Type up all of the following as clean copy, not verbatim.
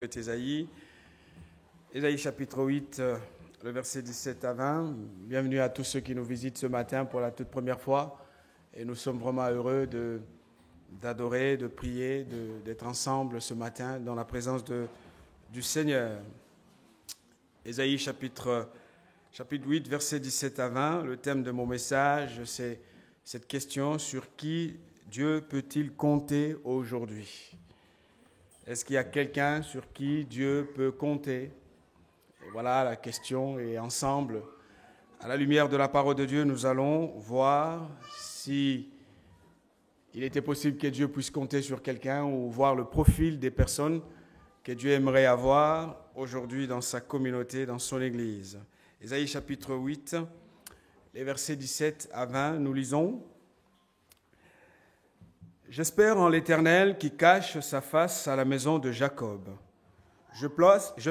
Ésaïe chapitre 8, le verset 17 à 20. Bienvenue à tous ceux qui nous visitent ce matin pour la toute première fois. Et nous sommes vraiment heureux d'adorer, de prier, d'être ensemble ce matin dans la présence du Seigneur. Ésaïe chapitre 8, verset 17 à 20. Le thème de mon message, c'est cette question: sur qui Dieu peut-il compter aujourd'hui? Est-ce qu'il y a quelqu'un sur qui Dieu peut compter? Et voilà la question, et ensemble, à la lumière de la parole de Dieu, nous allons voir si il était possible que Dieu puisse compter sur quelqu'un ou voir le profil des personnes que Dieu aimerait avoir aujourd'hui dans sa communauté, dans son Église. Ésaïe chapitre 8, les versets 17 à 20, nous lisons: « J'espère en l'Éternel qui cache sa face à la maison de Jacob. Je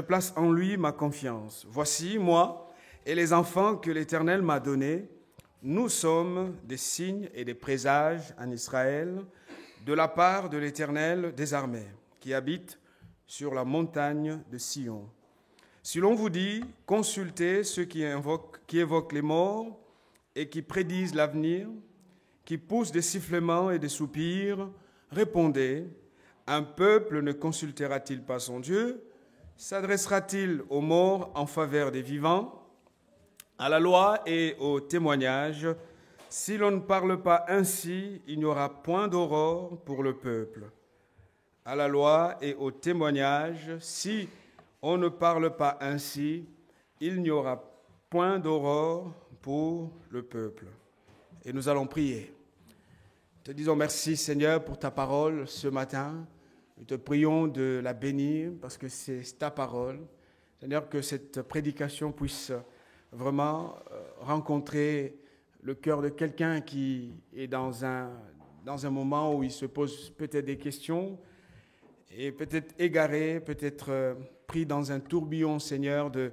place en lui ma confiance. Voici, moi et les enfants que l'Éternel m'a donnés, nous sommes des signes et des présages en Israël, de la part de l'Éternel des armées, qui habite sur la montagne de Sion. Si l'on vous dit, consultez ceux qui évoquent les morts et qui prédisent l'avenir, qui poussent des sifflements et des soupirs, répondez, un peuple ne consultera-t-il pas son Dieu? S'adressera-t-il aux morts en faveur des vivants? À la loi et au témoignage, si l'on ne parle pas ainsi, il n'y aura point d'aurore pour le peuple. À la loi et au témoignage, si on ne parle pas ainsi, il n'y aura point d'aurore pour le peuple. » Et nous allons prier. Te disons merci, Seigneur, pour ta parole ce matin. Nous te prions de la bénir parce que c'est ta parole. Seigneur, que cette prédication puisse vraiment rencontrer le cœur de quelqu'un qui est dans un moment où il se pose peut-être des questions et peut-être égaré, peut-être pris dans un tourbillon, Seigneur, de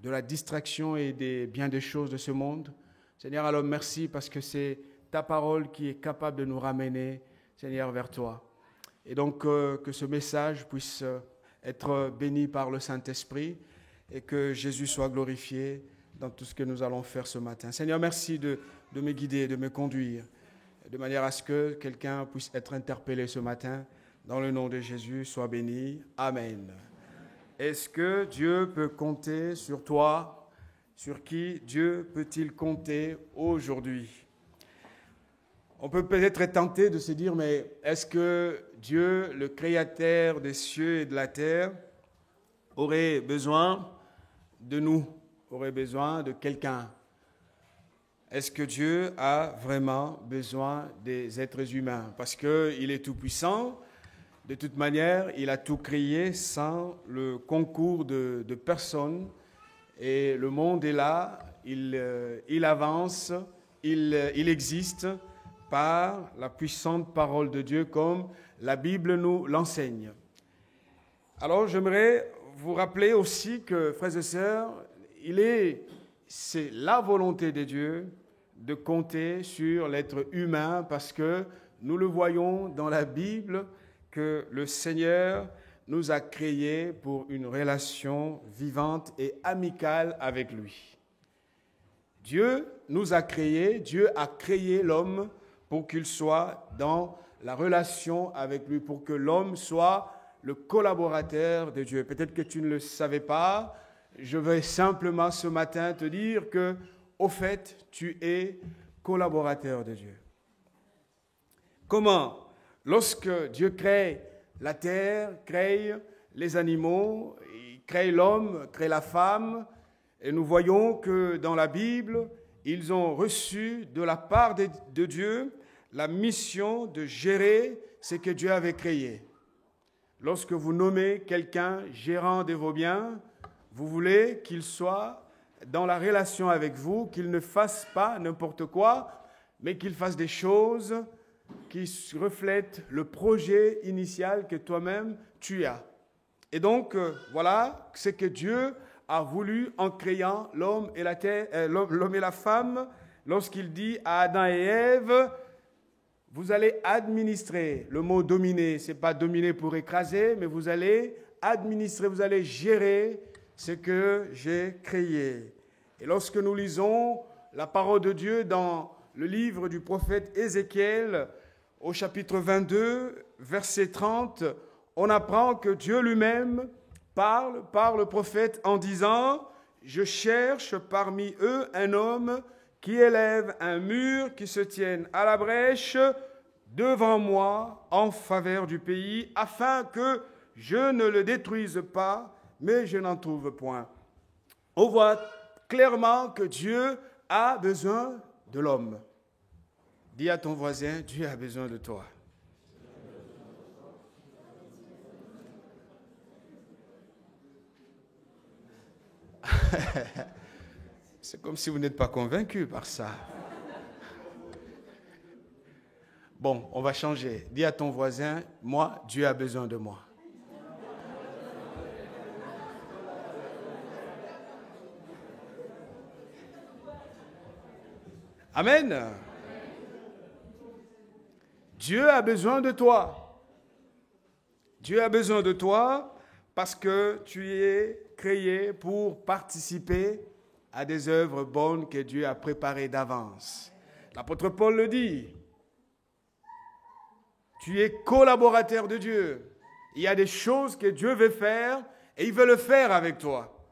la distraction et bien des choses de ce monde. Seigneur, alors merci parce que c'est ta parole qui est capable de nous ramener, Seigneur, vers toi. Et donc, que ce message puisse être béni par le Saint-Esprit et que Jésus soit glorifié dans tout ce que nous allons faire ce matin. Seigneur, merci de me guider, de me conduire, de manière à ce que quelqu'un puisse être interpellé ce matin. Dans le nom de Jésus, sois béni. Amen. Est-ce que Dieu peut compter sur toi? Sur qui Dieu peut-il compter aujourd'hui? On peut peut-être être tenté de se dire, mais est-ce que Dieu, le créateur des cieux et de la terre, aurait besoin de nous, aurait besoin de quelqu'un? Est-ce que Dieu a vraiment besoin des êtres humains? Parce qu'il est tout-puissant, de toute manière, il a tout créé sans le concours de personne. Et le monde est là, il avance, il existe par la puissante parole de Dieu comme la Bible nous l'enseigne. Alors j'aimerais vous rappeler aussi que, frères et sœurs, c'est la volonté de Dieu de compter sur l'être humain parce que nous le voyons dans la Bible que le Seigneur nous a créés pour une relation vivante et amicale avec lui. Dieu nous a créés, Dieu a créé l'homme pour qu'il soit dans la relation avec lui, pour que l'homme soit le collaborateur de Dieu. Peut-être que tu ne le savais pas, je vais simplement ce matin te dire que, au fait, tu es collaborateur de Dieu. Comment? Lorsque Dieu crée la terre, crée les animaux, il crée l'homme, crée la femme. Et nous voyons que dans la Bible, ils ont reçu de la part de Dieu la mission de gérer ce que Dieu avait créé. Lorsque vous nommez quelqu'un gérant de vos biens, vous voulez qu'il soit dans la relation avec vous, qu'il ne fasse pas n'importe quoi, mais qu'il fasse des choses qui reflète le projet initial que toi-même tu as. Et donc, voilà ce que Dieu a voulu en créant l'homme et la femme, lorsqu'il dit à Adam et Ève, vous allez administrer. Le mot dominer, ce n'est pas dominer pour écraser, mais vous allez administrer, vous allez gérer ce que j'ai créé. Et lorsque nous lisons la parole de Dieu dans le livre du prophète Ézéchiel, au chapitre 22, verset 30, on apprend que Dieu lui-même parle par le prophète en disant « Je cherche parmi eux un homme qui élève un mur qui se tienne à la brèche devant moi en faveur du pays, afin que je ne le détruise pas, mais je n'en trouve point. » On voit clairement que Dieu a besoin de l'homme. Dis à ton voisin, Dieu a besoin de toi. C'est comme si vous n'êtes pas convaincu par ça. Bon, on va changer. Dis à ton voisin, moi, Dieu a besoin de moi. Amen. Dieu a besoin de toi. Dieu a besoin de toi parce que tu es créé pour participer à des œuvres bonnes que Dieu a préparées d'avance. L'apôtre Paul le dit. Tu es collaborateur de Dieu. Il y a des choses que Dieu veut faire et il veut le faire avec toi.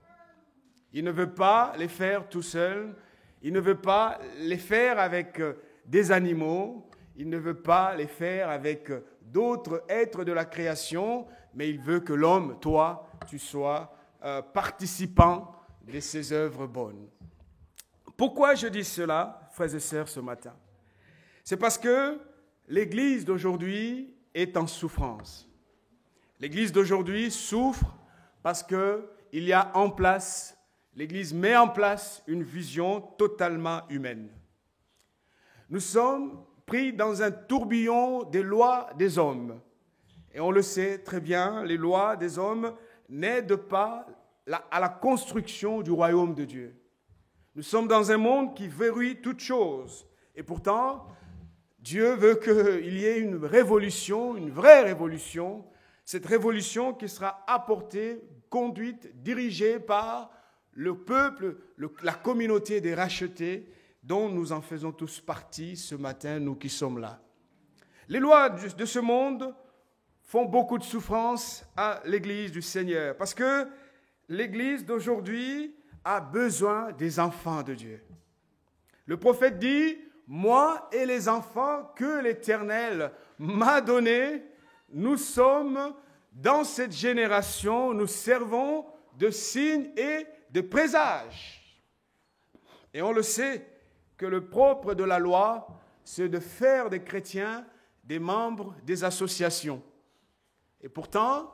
Il ne veut pas les faire tout seul. Il ne veut pas les faire avec des animaux. Il ne veut pas les faire avec d'autres êtres de la création, mais il veut que l'homme, toi, tu sois participant de ses œuvres bonnes. Pourquoi je dis cela, frères et sœurs, ce matin? C'est parce que l'Église d'aujourd'hui est en souffrance. L'Église d'aujourd'hui souffre parce qu'il y a en place, l'Église met en place une vision totalement humaine. Nous sommes pris dans un tourbillon des lois des hommes. Et on le sait très bien, les lois des hommes n'aident pas à la construction du royaume de Dieu. Nous sommes dans un monde qui verrouille toutes choses. Et pourtant, Dieu veut qu'il y ait une révolution, une vraie révolution. Cette révolution qui sera apportée, conduite, dirigée par le peuple, la communauté des rachetés, dont nous en faisons tous partie ce matin, nous qui sommes là. Les lois de ce monde font beaucoup de souffrance à l'Église du Seigneur, parce que l'Église d'aujourd'hui a besoin des enfants de Dieu. Le prophète dit, « Moi et les enfants que l'Éternel m'a donnés, nous sommes dans cette génération, nous servons de signes et de présages. » Et on le sait que le propre de la loi, c'est de faire des chrétiens des membres des associations. Et pourtant,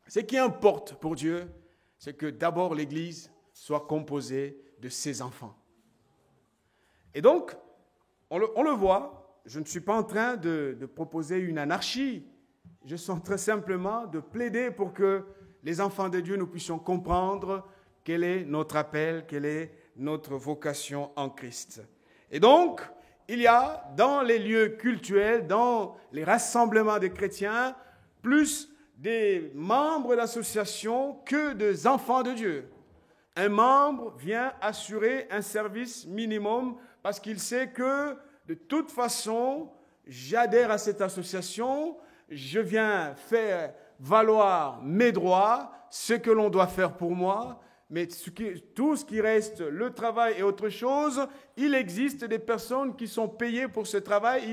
ce qui importe pour Dieu, c'est que d'abord l'Église soit composée de ses enfants. Et donc, on le voit, je ne suis pas en train de proposer une anarchie, je suis en train simplement de plaider pour que les enfants de Dieu, nous puissions comprendre quel est notre appel, quelle est notre vocation en Christ. Et donc, il y a dans les lieux cultuels, dans les rassemblements des chrétiens, plus des membres d'associations que des enfants de Dieu. Un membre vient assurer un service minimum parce qu'il sait que de toute façon, j'adhère à cette association, je viens faire valoir mes droits, ce que l'on doit faire pour moi, mais tout ce qui reste, le travail et autre chose, il existe des personnes qui sont payées pour ce travail,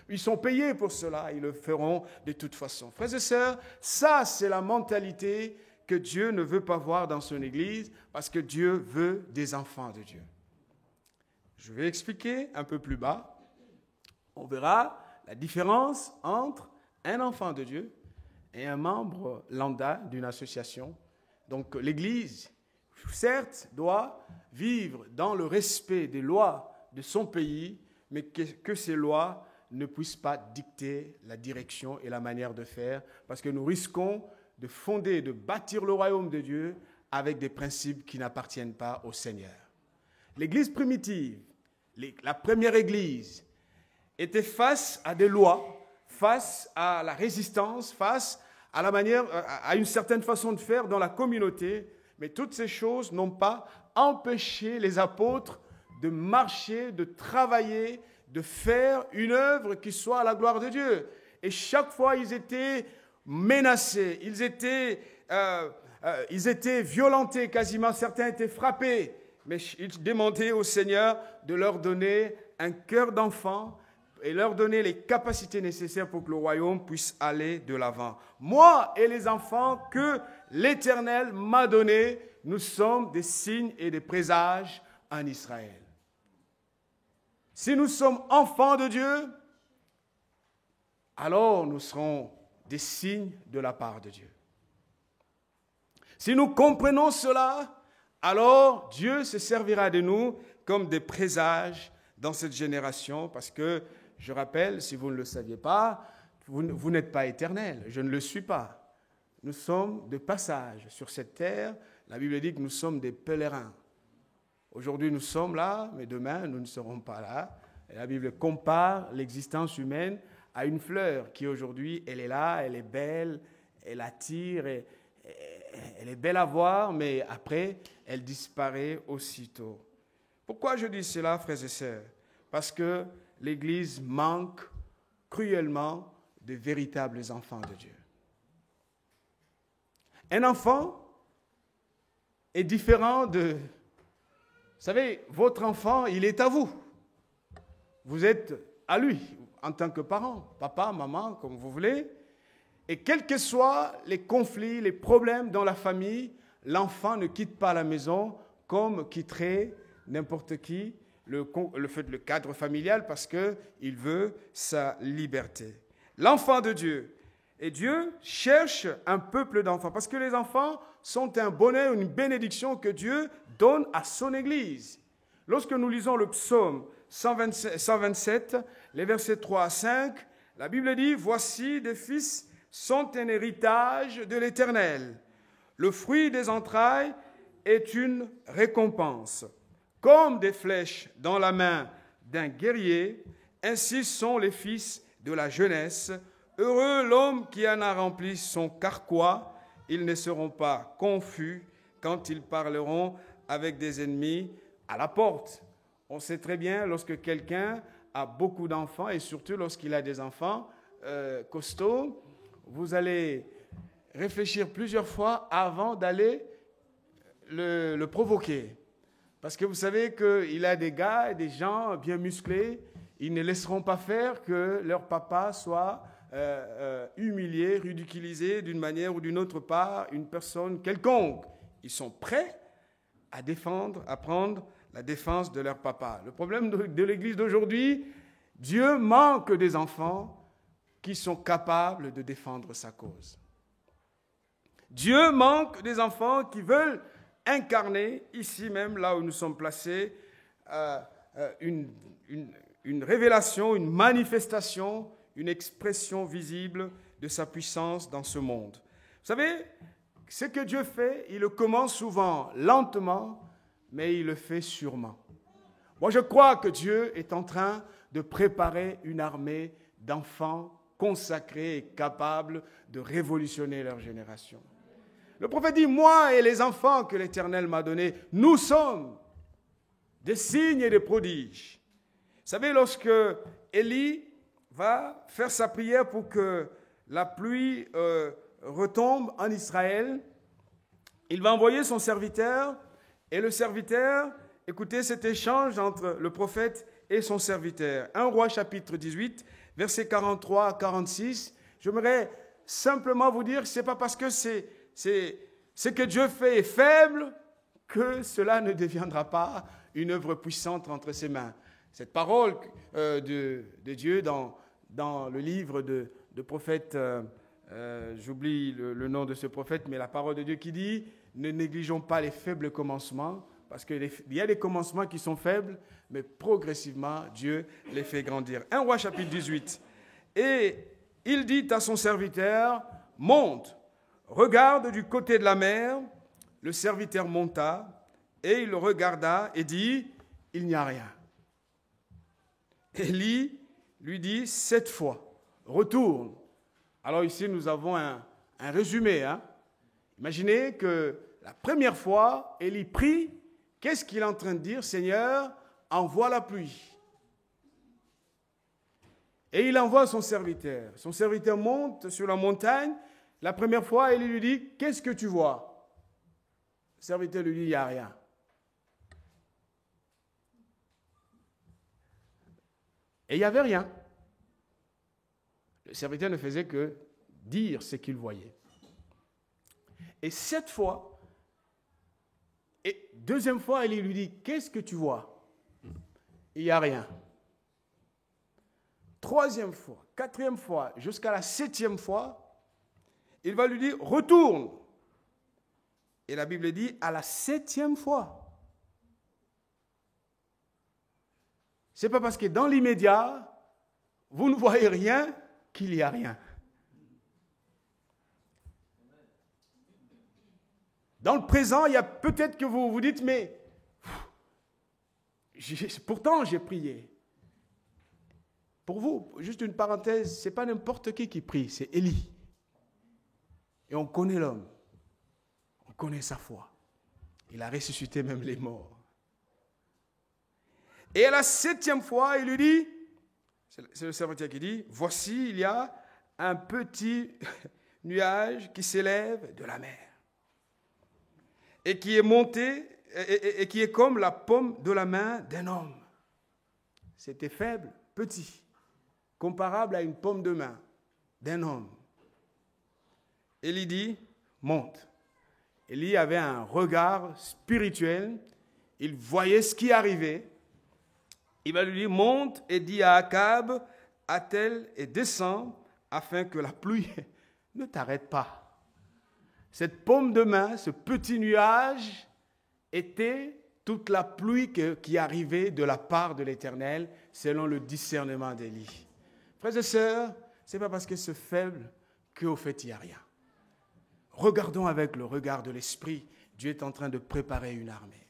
ils sont payés pour cela, ils le feront de toute façon. Frères et sœurs, ça c'est la mentalité que Dieu ne veut pas voir dans son Église, parce que Dieu veut des enfants de Dieu. Je vais expliquer un peu plus bas. On verra la différence entre un enfant de Dieu et un membre lambda d'une association. Donc l'Église, certes, doit vivre dans le respect des lois de son pays, mais que ces lois ne puissent pas dicter la direction et la manière de faire, parce que nous risquons de fonder, de bâtir le royaume de Dieu avec des principes qui n'appartiennent pas au Seigneur. L'Église primitive, la première Église, était face à des lois, face à la résistance, face à la manière, à une certaine façon de faire dans la communauté, mais toutes ces choses n'ont pas empêché les apôtres de marcher, de travailler, de faire une œuvre qui soit à la gloire de Dieu. Et chaque fois, ils étaient menacés, ils étaient violentés, quasiment certains étaient frappés, mais ils demandaient au Seigneur de leur donner un cœur d'enfant et leur donner les capacités nécessaires pour que le royaume puisse aller de l'avant. Moi et les enfants que l'Éternel m'a donnés, nous sommes des signes et des présages en Israël. Si nous sommes enfants de Dieu, alors nous serons des signes de la part de Dieu. Si nous comprenons cela, alors Dieu se servira de nous comme des présages dans cette génération, parce que, je rappelle, si vous ne le saviez pas, vous n'êtes pas éternel, je ne le suis pas. Nous sommes de passage sur cette terre. La Bible dit que nous sommes des pèlerins. Aujourd'hui, nous sommes là, mais demain, nous ne serons pas là. Et la Bible compare l'existence humaine à une fleur qui, aujourd'hui, elle est là, elle est belle, elle attire, elle est belle à voir, mais après, elle disparaît aussitôt. Pourquoi je dis cela, frères et sœurs? Parce que l'Église manque cruellement de véritables enfants de Dieu. Un enfant est différent de... Vous savez, votre enfant, il est à vous. Vous êtes à lui, en tant que parent, papa, maman, comme vous voulez. Et quels que soient les conflits, les problèmes dans la famille, l'enfant ne quitte pas la maison comme quitterait n'importe qui le cadre familial parce qu'il veut sa liberté. L'enfant de Dieu. Et Dieu cherche un peuple d'enfants parce que les enfants sont un bonheur, une bénédiction que Dieu donne à son Église. Lorsque nous lisons le psaume 127, les versets 3 à 5, la Bible dit « Voici des fils sont un héritage de l'Éternel. Le fruit des entrailles est une récompense. Comme des flèches dans la main d'un guerrier, ainsi sont les fils de la jeunesse. Heureux l'homme qui en a rempli son carquois. Ils ne seront pas confus quand ils parleront avec des ennemis à la porte. » On sait très bien, lorsque quelqu'un a beaucoup d'enfants, et surtout lorsqu'il a des enfants costauds, vous allez réfléchir plusieurs fois avant d'aller le provoquer. Parce que vous savez qu'il a des gars et des gens bien musclés, ils ne laisseront pas faire que leur papa soit humilié, ridiculisé d'une manière ou d'une autre par une personne quelconque. Ils sont prêts à défendre, à prendre la défense de leur papa. Le problème de l'Église d'aujourd'hui, Dieu manque des enfants qui sont capables de défendre sa cause. Dieu manque des enfants qui veulent incarner, ici même, là où nous sommes placés, une révélation, une manifestation, une expression visible de sa puissance dans ce monde. Vous savez, ce que Dieu fait, il le commence souvent lentement, mais il le fait sûrement. Moi, je crois que Dieu est en train de préparer une armée d'enfants consacrés et capables de révolutionner leur génération. Le prophète dit, moi et les enfants que l'Éternel m'a donnés, nous sommes des signes et des prodiges. Vous savez, lorsque Élie va faire sa prière pour que la pluie retombe en Israël, il va envoyer son serviteur, et le serviteur, écoutez cet échange entre le prophète et son serviteur. 1 Roi chapitre 18, versets 43 à 46. J'aimerais simplement vous dire que ce n'est pas parce que ce que Dieu fait est faible que cela ne deviendra pas une œuvre puissante entre ses mains. Cette parole de Dieu dans le livre de prophète, j'oublie le nom de ce prophète, mais la parole de Dieu qui dit « Ne négligeons pas les faibles commencements » parce qu'il y a des commencements qui sont faibles, mais progressivement, Dieu les fait grandir. 1 Roi chapitre 18. Et il dit à son serviteur, monte, regarde du côté de la mer. Le serviteur monta et il regarda et dit, il n'y a rien. Élie lui dit 7 fois, retourne. Alors ici, nous avons un un résumé. Hein? Imaginez que la première fois, Élie prie, qu'est-ce qu'il est en train de dire? Seigneur, envoie la pluie. Et il envoie son serviteur. Son serviteur monte sur la montagne. La première fois, Élie lui dit, qu'est-ce que tu vois? Le serviteur lui dit, il n'y a rien. Et il n'y avait rien. Le serviteur ne faisait que dire ce qu'il voyait. Et cette fois, et deuxième fois, Élie lui dit, qu'est-ce que tu vois? Il n'y a rien. Troisième fois, quatrième fois, jusqu'à la septième fois, il va lui dire, retourne. Et la Bible dit, à la septième fois. Ce n'est pas parce que dans l'immédiat, vous ne voyez rien qu'il n'y a rien. Dans le présent, il y a peut-être que vous vous dites, mais pourtant j'ai prié. Pour vous, juste une parenthèse, ce n'est pas n'importe qui prie, c'est Élie. Et on connaît l'homme, on connaît sa foi. Il a ressuscité même les morts. Et à la septième fois, il lui dit, c'est le serviteur qui dit, voici, il y a un petit nuage qui s'élève de la mer et qui est monté et qui est comme la paume de la main d'un homme. C'était faible, petit, comparable à une paume de main d'un homme. Élie dit, monte. Élie avait un regard spirituel, il voyait ce qui arrivait. Il va lui dire, monte et dis à Akab, attelle et descends, afin que la pluie ne t'arrête pas. Cette paume de main, ce petit nuage, était toute la pluie qui arrivait de la part de l'Éternel, selon le discernement d'Élie. Frères et sœurs, ce n'est pas parce que c'est faible qu'au fait il n'y a rien. Regardons avec le regard de l'Esprit, Dieu est en train de préparer une armée.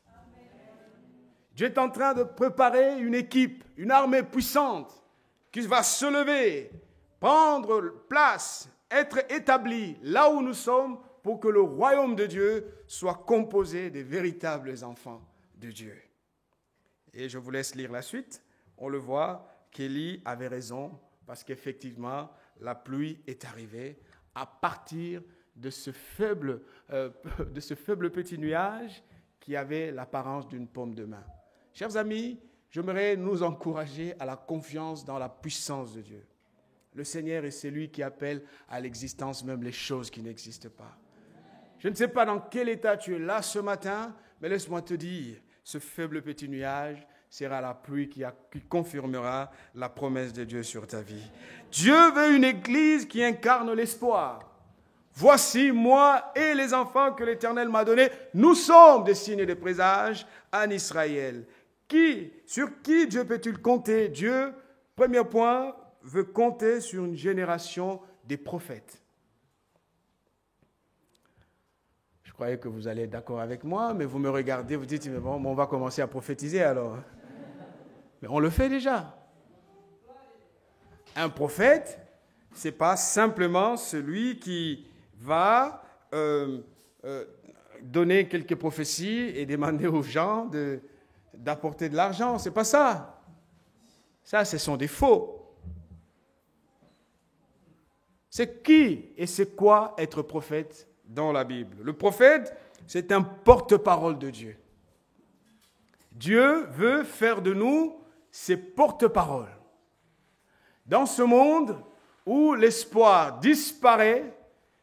Dieu est en train de préparer une équipe, une armée puissante qui va se lever, prendre place, être établie là où nous sommes pour que le royaume de Dieu soit composé des véritables enfants de Dieu. Et je vous laisse lire la suite. On le voit qu'Élie avait raison parce qu'effectivement, la pluie est arrivée à partir de ce faible petit nuage qui avait l'apparence d'une paume de main. Chers amis, j'aimerais nous encourager à la confiance dans la puissance de Dieu. Le Seigneur est celui qui appelle à l'existence même les choses qui n'existent pas. Je ne sais pas dans quel état tu es là ce matin, mais laisse-moi te dire, ce faible petit nuage sera la pluie qui confirmera la promesse de Dieu sur ta vie. Dieu veut une église qui incarne l'espoir. Voici moi et les enfants que l'Éternel m'a donnés. Nous sommes des signes et des présages en Israël. Sur qui Dieu peut-il compter? Dieu, premier point, veut compter sur une génération des prophètes. Je croyais que vous allez être d'accord avec moi, mais vous me regardez, vous dites, mais bon, on va commencer à prophétiser alors. Mais on le fait déjà. Un prophète, ce n'est pas simplement celui qui va donner quelques prophéties et demander aux gens d'apporter de l'argent. Ce n'est pas ça. Ça, ce sont des faux. C'est qui et c'est quoi être prophète dans la Bible? Le prophète, c'est un porte-parole de Dieu. Dieu veut faire de nous ses porte-paroles. Dans ce monde où l'espoir disparaît,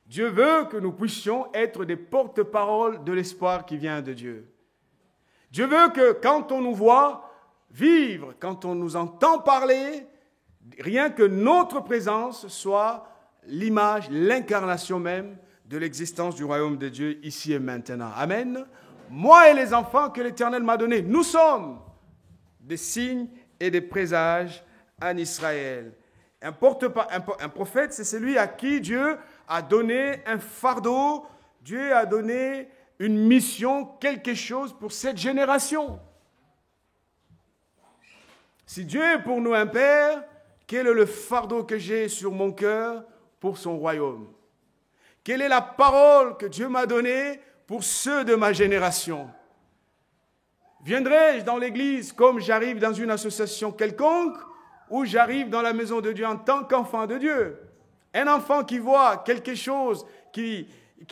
Dieu veut que nous puissions être des porte-paroles de l'espoir qui vient de Dieu. Dieu veut que quand on nous voit vivre, quand on nous entend parler, rien que notre présence soit l'image, l'incarnation même de l'existence du royaume de Dieu ici et maintenant. Amen. Moi et les enfants que l'Éternel m'a donnés, nous sommes des signes et des présages en Israël. Un prophète, c'est celui à qui Dieu a donné un fardeau, Dieu a donné une mission, quelque chose pour cette génération. Si Dieu est pour nous un père, quel est le fardeau que j'ai sur mon cœur pour son royaume? Quelle est la parole que Dieu m'a donnée pour ceux de ma génération? Viendrai-je dans l'église comme j'arrive dans une association quelconque ou j'arrive dans la maison de Dieu en tant qu'enfant de Dieu? Un enfant qui voit quelque chose qui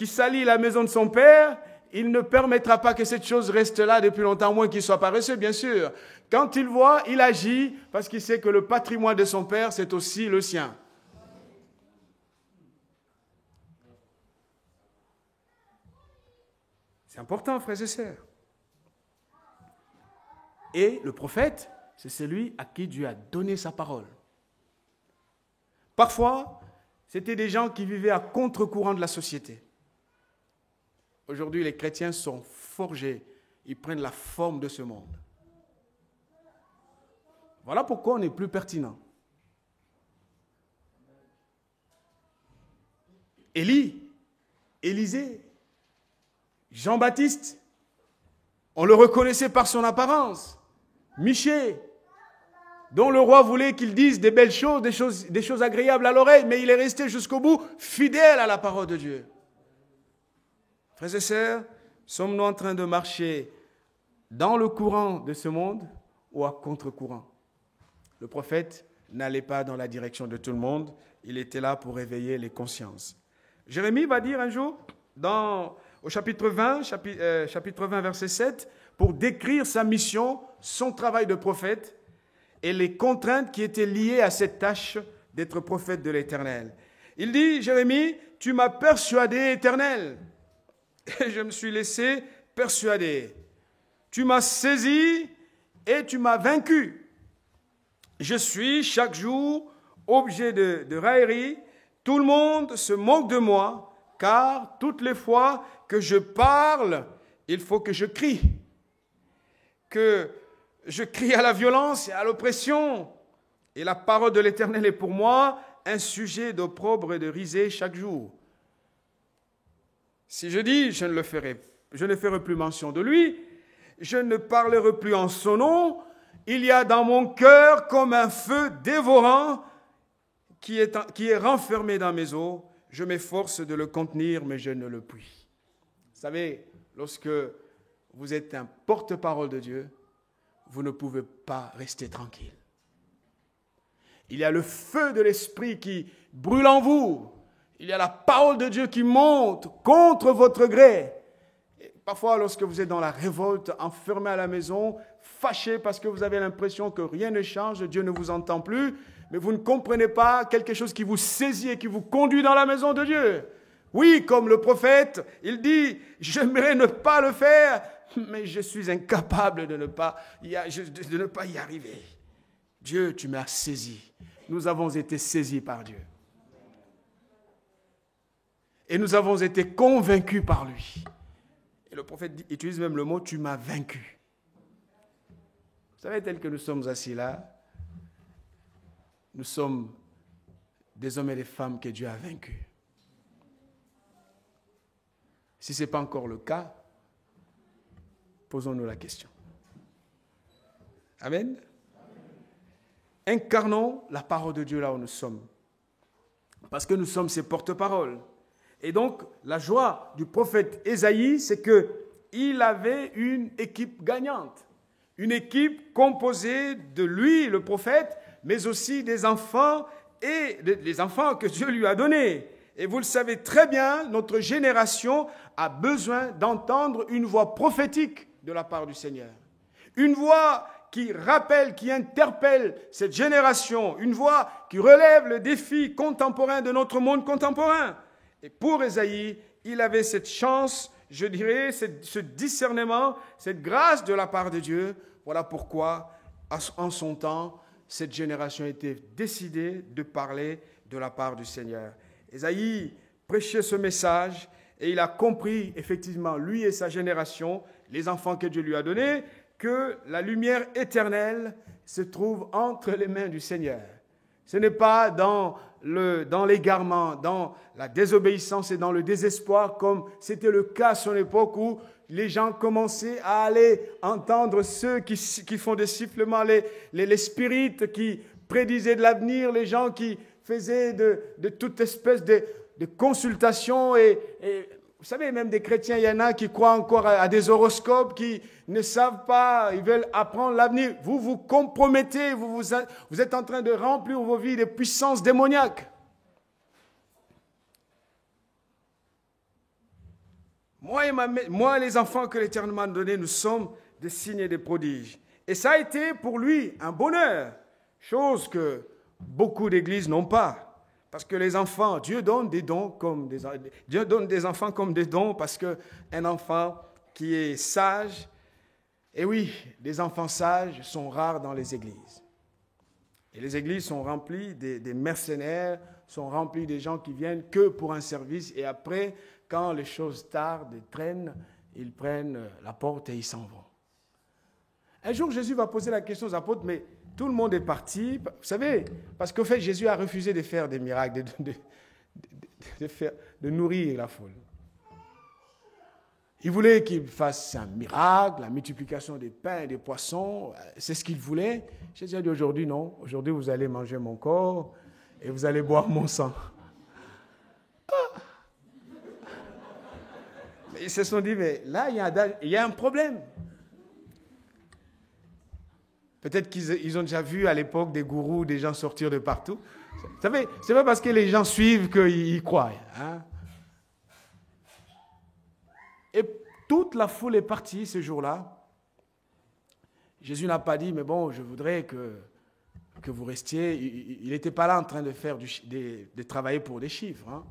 salit la maison de son père, il ne permettra pas que cette chose reste là depuis longtemps, à moins qu'il soit paresseux, bien sûr. Quand il voit, il agit parce qu'il sait que le patrimoine de son père, c'est aussi le sien. C'est important, frères et sœurs. Et le prophète, c'est celui à qui Dieu a donné sa parole. Parfois, c'était des gens qui vivaient à contre-courant de la société. Aujourd'hui, les chrétiens sont forgés. Ils prennent la forme de ce monde. Voilà pourquoi on n'est plus pertinent. Élie, Élisée, Jean-Baptiste, on le reconnaissait par son apparence. Michée, dont le roi voulait qu'il dise des belles choses, des choses agréables à l'oreille, mais il est resté jusqu'au bout fidèle à la parole de Dieu. Frères et sœurs, sommes-nous en train de marcher dans le courant de ce monde ou à contre-courant? Le prophète n'allait pas dans la direction de tout le monde, il était là pour réveiller les consciences. Jérémie va dire un jour, au chapitre 20, verset 7, pour décrire sa mission, son travail de prophète et les contraintes qui étaient liées à cette tâche d'être prophète de l'Éternel. Il dit, Jérémie, tu m'as persuadé, Éternel, et je me suis laissé persuader. Tu m'as saisi et tu m'as vaincu. Je suis chaque jour objet de raillerie. Tout le monde se moque de moi, car toutes les fois que je parle, il faut que je crie. Que je crie à la violence et à l'oppression. Et la parole de l'Éternel est pour moi un sujet d'opprobre et de risée chaque jour. Si je dis, je ne ferai plus mention de lui, je ne parlerai plus en son nom, il y a dans mon cœur comme un feu dévorant qui est renfermé dans mes os. Je m'efforce de le contenir, mais je ne le puis. Vous savez, lorsque vous êtes un porte-parole de Dieu, vous ne pouvez pas rester tranquille. Il y a le feu de l'Esprit qui brûle en vous. Il y a la parole de Dieu qui monte contre votre gré. Et parfois, lorsque vous êtes dans la révolte, enfermé à la maison, fâché parce que vous avez l'impression que rien ne change, Dieu ne vous entend plus, mais vous ne comprenez pas quelque chose qui vous saisit et qui vous conduit dans la maison de Dieu. Oui, comme le prophète, il dit, j'aimerais ne pas le faire, mais je suis incapable de ne pas y arriver. Dieu, tu m'as saisi. Nous avons été saisis par Dieu. Et nous avons été convaincus par lui. Et le prophète utilise même le mot « tu m'as vaincu ». Vous savez, tel que nous sommes assis là, nous sommes des hommes et des femmes que Dieu a vaincus. Si ce n'est pas encore le cas, posons-nous la question. Amen. Incarnons la parole de Dieu là où nous sommes. Parce que nous sommes ses porte-paroles. Et donc, la joie du prophète Ésaïe, c'est qu'il avait une équipe gagnante. Une équipe composée de lui, le prophète, mais aussi des enfants et les enfants que Dieu lui a donnés. Et vous le savez très bien, notre génération a besoin d'entendre une voix prophétique de la part du Seigneur. Une voix qui rappelle, qui interpelle cette génération. Une voix qui relève le défi contemporain de notre monde contemporain. Et pour Ésaïe, il avait cette chance, je dirais, ce discernement, cette grâce de la part de Dieu. Voilà pourquoi, en son temps, cette génération était décidée de parler de la part du Seigneur. Ésaïe prêchait ce message et il a compris, effectivement, lui et sa génération, les enfants que Dieu lui a donnés, que la lumière éternelle se trouve entre les mains du Seigneur. Ce n'est pas dans l'égarement, dans la désobéissance et dans le désespoir, comme c'était le cas à son époque où les gens commençaient à aller entendre ceux qui font des sifflements, les spirites qui prédisaient de l'avenir, les gens qui faisaient de toute espèce consultations et vous savez, même des chrétiens, il y en a qui croient encore à des horoscopes, qui ne savent pas, ils veulent apprendre l'avenir. Vous vous compromettez, vous êtes en train de remplir vos vies de puissances démoniaques. Moi, les enfants que l'Éternel m'a donnés, nous sommes des signes et des prodiges. Et ça a été pour lui un bonheur, chose que beaucoup d'églises n'ont pas. Parce que les enfants, Dieu donne des enfants comme des dons, parce qu'un enfant qui est sage, et oui, des enfants sages sont rares dans les églises. Et les églises sont remplies des mercenaires, sont remplies des gens qui viennent que pour un service, et après, quand les choses tardent et traînent, ils prennent la porte et ils s'en vont. Un jour, Jésus va poser la question aux apôtres, mais tout le monde est parti, vous savez, parce qu'au fait, Jésus a refusé de faire des miracles, de nourrir la foule. Il voulait qu'il fasse un miracle, la multiplication des pains et des poissons, c'est ce qu'il voulait. Jésus a dit aujourd'hui, non, aujourd'hui vous allez manger mon corps et vous allez boire mon sang. Ils se sont dit, mais là, il y a un problème. Peut-être qu'ils ont déjà vu à l'époque des gourous, des gens sortir de partout. Vous savez, c'est pas parce que les gens suivent qu'ils croient. Hein? Et toute la foule est partie ce jour-là. Jésus n'a pas dit, mais bon, je voudrais que vous restiez. Il n'était pas là en train de faire de travailler pour des chiffres. Hein?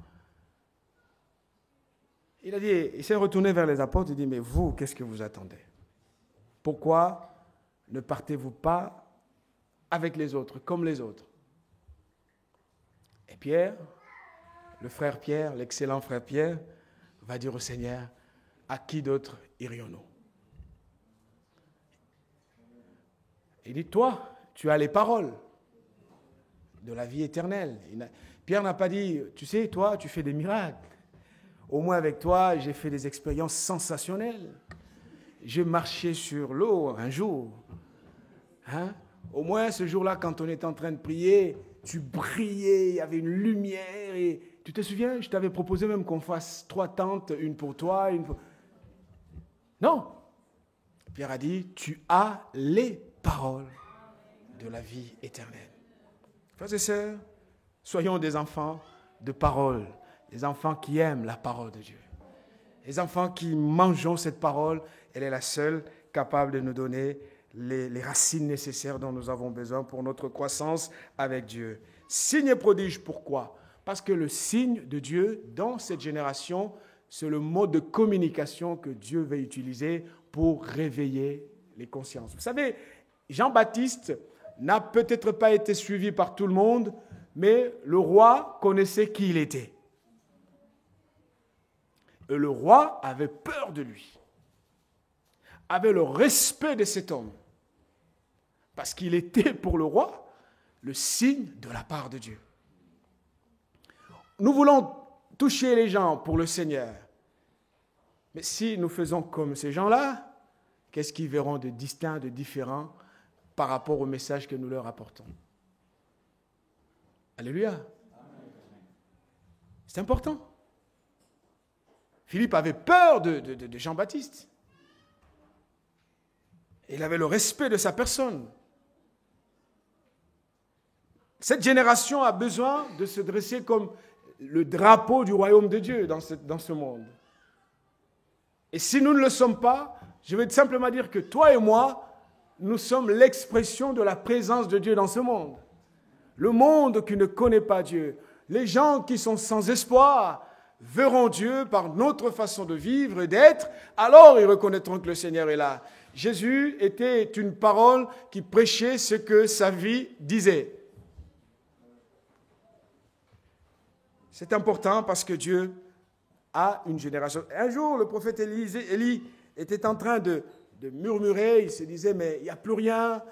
Il s'est retourné vers les apôtres et dit, mais vous, qu'est-ce que vous attendez? Pourquoi ne partez-vous pas avec les autres, comme les autres? Et Pierre, le frère Pierre, l'excellent frère Pierre, va dire au Seigneur, à qui d'autre irions-nous? Il dit, toi, tu as les paroles de la vie éternelle. Pierre n'a pas dit, tu sais, toi, tu fais des miracles. Au moins avec toi, j'ai fait des expériences sensationnelles. J'ai marché sur l'eau un jour. Hein? Au moins, ce jour-là, quand on était en train de prier, tu brillais, il y avait une lumière. Et tu te souviens, je t'avais proposé même qu'on fasse 3 tentes, une pour toi, une pour... Non. Pierre a dit, tu as les paroles de la vie éternelle. Frères et sœurs, soyons des enfants de parole, des enfants qui aiment la parole de Dieu. Les enfants qui mangeons cette parole, elle est la seule capable de nous donner les racines nécessaires dont nous avons besoin pour notre croissance avec Dieu. Signe et prodige, pourquoi? Parce que le signe de Dieu, dans cette génération, c'est le mode de communication que Dieu veut utiliser pour réveiller les consciences. Vous savez, Jean-Baptiste n'a peut-être pas été suivi par tout le monde, mais le roi connaissait qui il était. Et le roi avait peur de lui, avait le respect de cet homme, parce qu'il était pour le roi le signe de la part de Dieu. Nous voulons toucher les gens pour le Seigneur, mais si nous faisons comme ces gens-là, qu'est-ce qu'ils verront de distinct, de différent par rapport au message que nous leur apportons? Alléluia. C'est important. Philippe avait peur de Jean-Baptiste. Il avait le respect de sa personne. Cette génération a besoin de se dresser comme le drapeau du royaume de Dieu dans ce monde. Et si nous ne le sommes pas, je vais simplement dire que toi et moi, nous sommes l'expression de la présence de Dieu dans ce monde. Le monde qui ne connaît pas Dieu, les gens qui sont sans espoir, verront Dieu par notre façon de vivre et d'être, alors ils reconnaîtront que le Seigneur est là. Jésus était une parole qui prêchait ce que sa vie disait. C'est important parce que Dieu a une génération. Un jour, le prophète Élie était en train de murmurer, il se disait, mais il n'y a plus rien,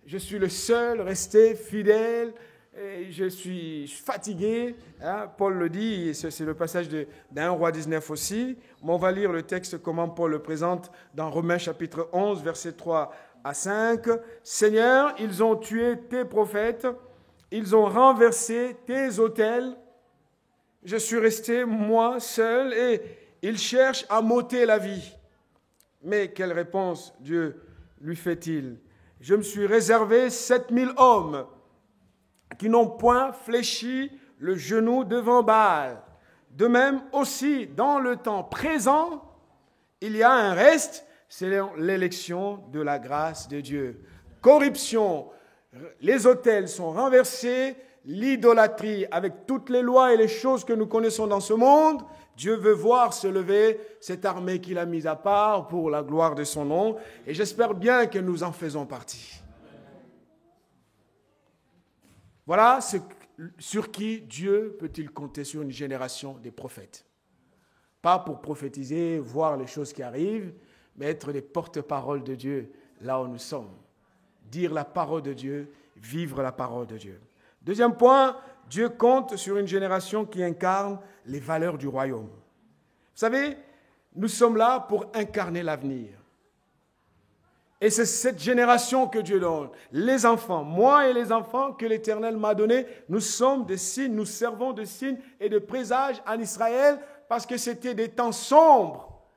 je suis le seul resté fidèle, et je suis fatigué. Hein? Paul le dit, c'est le passage d'Un Roi 19 aussi. Mais on va lire le texte, comment Paul le présente dans Romains chapitre 11, versets 3 à 5. « Seigneur, ils ont tué tes prophètes, ils ont renversé tes autels, Je suis resté, moi, seul, et il cherche à m'ôter la vie. Mais quelle réponse Dieu lui fait-il? Je me suis réservé 7000 hommes qui n'ont point fléchi le genou devant Baal. De même aussi, dans le temps présent, il y a un reste, c'est l'élection de la grâce de Dieu. Corruption, les autels sont renversés, l'idolâtrie, avec toutes les lois et les choses que nous connaissons dans ce monde, Dieu veut voir se lever cette armée qu'il a mise à part pour la gloire de son nom, et j'espère bien que nous en faisons partie. Voilà sur qui Dieu peut-il compter sur une génération des prophètes. Pas pour prophétiser, voir les choses qui arrivent, mais être des porte-paroles de Dieu là où nous sommes. Dire la parole de Dieu, vivre la parole de Dieu. Deuxième point, Dieu compte sur une génération qui incarne les valeurs du royaume. Vous savez, nous sommes là pour incarner l'avenir. Et c'est cette génération que Dieu donne. Les enfants, moi et les enfants que l'Éternel m'a donnés, nous sommes des signes, nous servons de signes et de présages en Israël parce que c'était des temps sombres.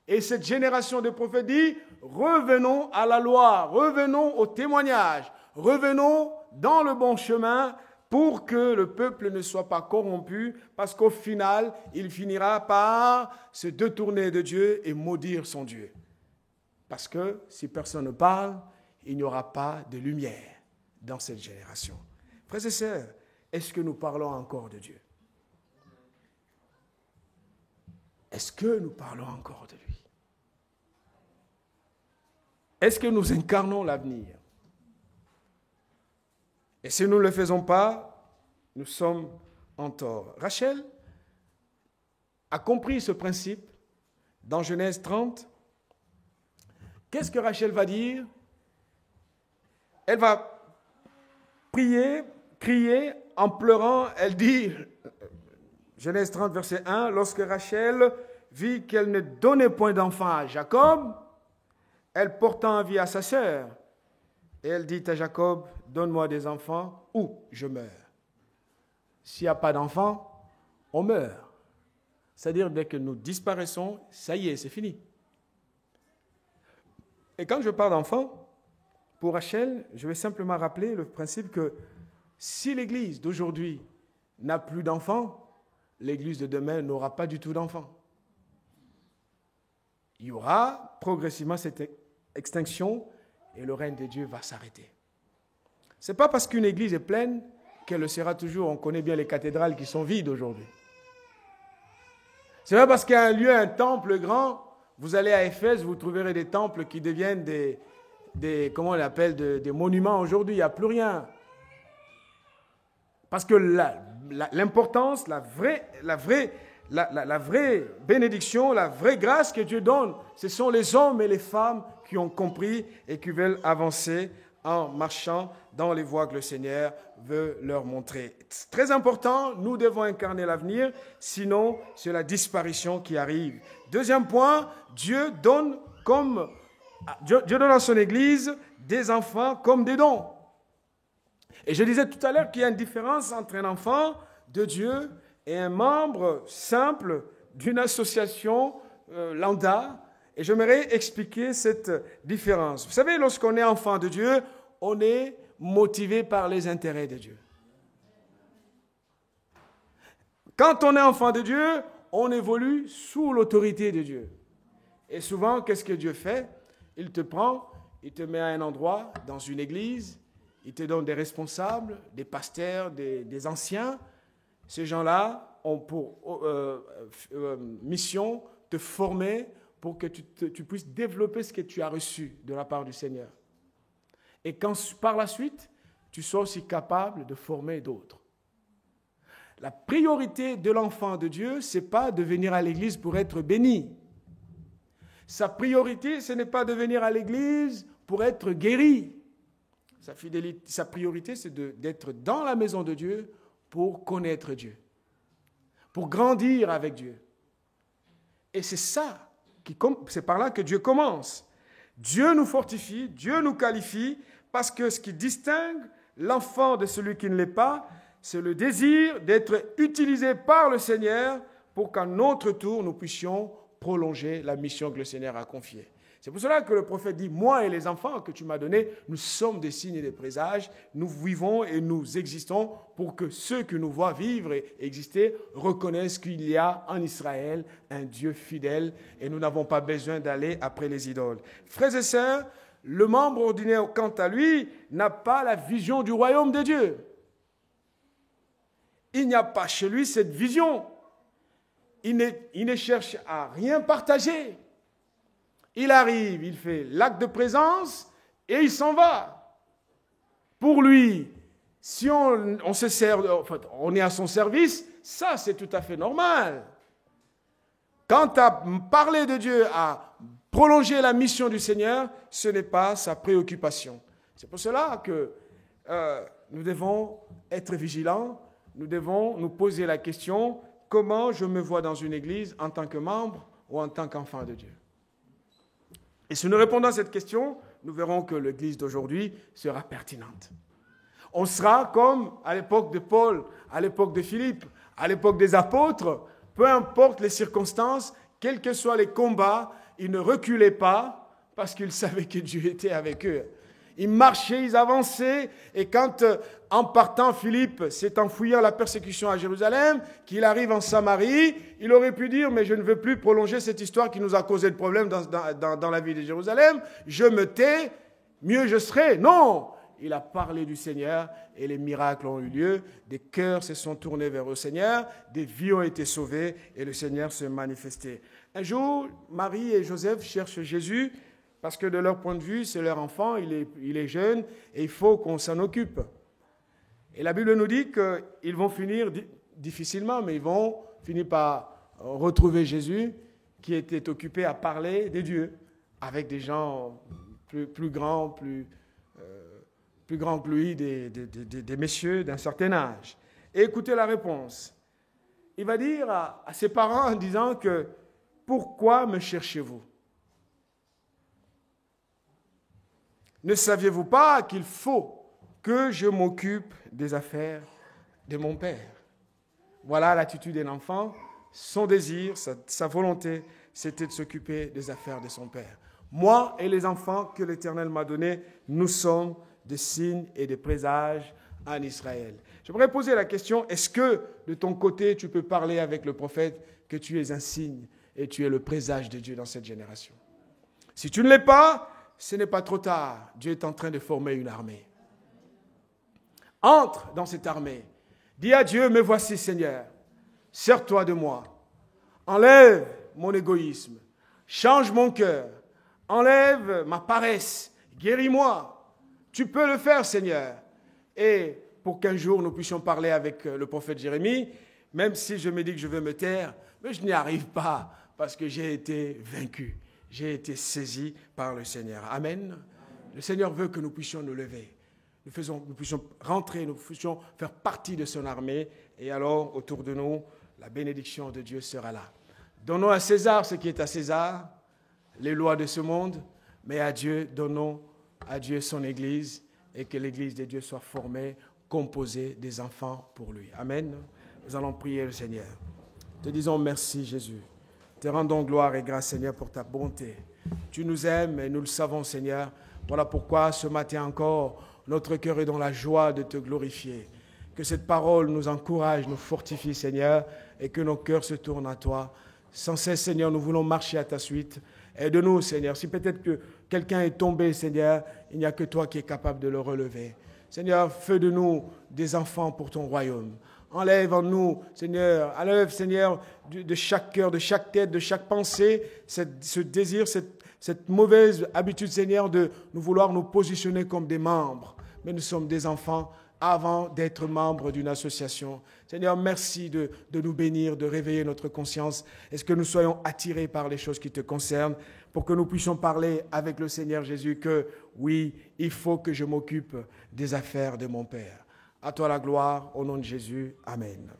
Et cette génération de prophètes dit, revenons à la loi, revenons au témoignage, revenons dans le bon chemin pour que le peuple ne soit pas corrompu, parce qu'au final, il finira par se détourner de Dieu et maudire son Dieu. Parce que si personne ne parle, il n'y aura pas de lumière dans cette génération. Frères et sœurs, est-ce que nous parlons encore de Dieu? Est-ce que nous parlons encore de lui? Est-ce que nous incarnons l'avenir? Et si nous ne le faisons pas, nous sommes en tort. Rachel a compris ce principe dans Genèse 30. Qu'est-ce que Rachel va dire? Elle va prier, crier en pleurant. Elle dit, Genèse 30, verset 1, lorsque Rachel vit qu'elle ne donnait point d'enfant à Jacob, elle porta envie à sa sœur. Et elle dit à Jacob, donne-moi des enfants ou je meurs. S'il n'y a pas d'enfants, on meurt. C'est-à-dire, dès que nous disparaissons, ça y est, c'est fini. Et quand je parle d'enfants, pour Rachel, je vais simplement rappeler le principe que si l'Église d'aujourd'hui n'a plus d'enfants, l'Église de demain n'aura pas du tout d'enfants. Il y aura progressivement cette extinction et le règne de Dieu va s'arrêter. Ce n'est pas parce qu'une église est pleine qu'elle le sera toujours. On connaît bien les cathédrales qui sont vides aujourd'hui. Ce n'est pas parce qu'il y a un lieu, un temple grand, vous allez à Éphèse, vous trouverez des temples qui deviennent comment on l'appelle, des monuments aujourd'hui. Il n'y a plus rien. Parce que l'importance, la vraie bénédiction, la vraie grâce que Dieu donne, ce sont les hommes et les femmes qui ont compris et qui veulent avancer en marchant dans les voies que le Seigneur veut leur montrer. C'est très important, nous devons incarner l'avenir, sinon c'est la disparition qui arrive. Deuxième point, Dieu donne à son Église des enfants comme des dons. Et je disais tout à l'heure qu'il y a une différence entre un enfant de Dieu et un membre simple d'une association lambda. Et j'aimerais expliquer cette différence. Vous savez, lorsqu'on est enfant de Dieu, on est motivé par les intérêts de Dieu. Quand on est enfant de Dieu, on évolue sous l'autorité de Dieu. Et souvent, qu'est-ce que Dieu fait? Il te prend, il te met à un endroit, dans une église, il te donne des responsables, des pasteurs, des anciens. Ces gens-là ont pour mission de te former pour que tu puisses développer ce que tu as reçu de la part du Seigneur. Et quand par la suite, tu sois aussi capable de former d'autres. La priorité de l'enfant de Dieu, ce n'est pas de venir à l'église pour être béni. Sa priorité, ce n'est pas de venir à l'église pour être guéri. Sa priorité, c'est d'être dans la maison de Dieu pour connaître Dieu, pour grandir avec Dieu. Et c'est par là que Dieu commence. Dieu nous fortifie, Dieu nous qualifie, parce que ce qui distingue l'enfant de celui qui ne l'est pas, c'est le désir d'être utilisé par le Seigneur pour qu'à notre tour, nous puissions prolonger la mission que le Seigneur a confiée. C'est pour cela que le prophète dit, moi et les enfants que tu m'as donnés, nous sommes des signes et des présages, nous vivons et nous existons pour que ceux que nous voient vivre et exister reconnaissent qu'il y a en Israël un Dieu fidèle et nous n'avons pas besoin d'aller après les idoles. Frères et sœurs, le membre ordinaire, quant à lui, n'a pas la vision du royaume de Dieu. Il n'y a pas chez lui cette vision. Il ne cherche à rien partager. Il arrive, il fait l'acte de présence et il s'en va. Pour lui, si on se sert, en fait, on est à son service, ça c'est tout à fait normal. Quant à parler de Dieu, à prolonger la mission du Seigneur, ce n'est pas sa préoccupation. C'est pour cela que nous devons être vigilants, nous devons nous poser la question, comment je me vois dans une église en tant que membre ou en tant qu'enfant de Dieu? Et si nous répondons à cette question, nous verrons que l'église d'aujourd'hui sera pertinente. On sera comme à l'époque de Paul, à l'époque de Philippe, à l'époque des apôtres, peu importe les circonstances, quels que soient les combats, ils ne reculaient pas parce qu'ils savaient que Dieu était avec eux. Ils marchaient, ils avançaient, et quand, en partant, Philippe s'est enfui à la persécution à Jérusalem, qu'il arrive en Samarie, il aurait pu dire, mais je ne veux plus prolonger cette histoire qui nous a causé de problèmes dans la ville de Jérusalem, je me tais, mieux je serai. Non, il a parlé du Seigneur, et les miracles ont eu lieu, des cœurs se sont tournés vers le Seigneur, des vies ont été sauvées, et le Seigneur s'est manifesté. Un jour, Marie et Joseph cherchent Jésus, parce que de leur point de vue, c'est leur enfant, il est jeune et il faut qu'on s'en occupe. Et la Bible nous dit qu'ils vont finir difficilement, mais ils vont finir par retrouver Jésus qui était occupé à parler de Dieu avec des gens plus grands que lui, des messieurs d'un certain âge. Et écoutez la réponse. Il va dire à ses parents en disant que « Pourquoi me cherchez-vous » Ne saviez-vous pas qu'il faut que je m'occupe des affaires de mon Père? Voilà l'attitude d'un enfant. Son désir, sa volonté, c'était de s'occuper des affaires de son Père. Moi et les enfants que l'Éternel m'a donnés, nous sommes des signes et des présages en Israël. J'aimerais poser la question, est-ce que de ton côté, tu peux parler avec le prophète que tu es un signe et tu es le présage de Dieu dans cette génération? Si tu ne l'es pas, ce n'est pas trop tard. Dieu est en train de former une armée. Entre dans cette armée. Dis à Dieu, me voici Seigneur. Sers-toi de moi. Enlève mon égoïsme. Change mon cœur. Enlève ma paresse. Guéris-moi. Tu peux le faire, Seigneur. Et pour qu'un jour nous puissions parler avec le prophète Jérémie, même si je me dis que je veux me taire, mais je n'y arrive pas parce que j'ai été vaincu. J'ai été saisi par le Seigneur. Amen. Le Seigneur veut que nous puissions nous lever. Nous puissions rentrer, nous puissions faire partie de son armée. Et alors, autour de nous, la bénédiction de Dieu sera là. Donnons à César ce qui est à César, les lois de ce monde, mais à Dieu, donnons à Dieu son Église et que l'Église de Dieu soit formée, composée des enfants pour lui. Amen. Nous allons prier le Seigneur. Te disons merci, Jésus. Te rendons gloire et grâce, Seigneur, pour ta bonté. Tu nous aimes et nous le savons, Seigneur. Voilà pourquoi ce matin encore, notre cœur est dans la joie de te glorifier. Que cette parole nous encourage, nous fortifie, Seigneur, et que nos cœurs se tournent à toi. Sans cesse, Seigneur, nous voulons marcher à ta suite. Aide-nous, Seigneur. Si peut-être que quelqu'un est tombé, Seigneur, il n'y a que toi qui es capable de le relever. Seigneur, fais de nous des enfants pour ton royaume. Enlève en nous, Seigneur, enlève, Seigneur, de chaque cœur, de chaque tête, de chaque pensée, ce désir, cette mauvaise habitude, Seigneur, de nous vouloir nous positionner comme des membres. Mais nous sommes des enfants avant d'être membres d'une association. Seigneur, merci de nous bénir, de réveiller notre conscience. Est-ce que nous soyons attirés par les choses qui te concernent pour que nous puissions parler avec le Seigneur Jésus que, oui, il faut que je m'occupe des affaires de mon Père. À toi la gloire, au nom de Jésus. Amen.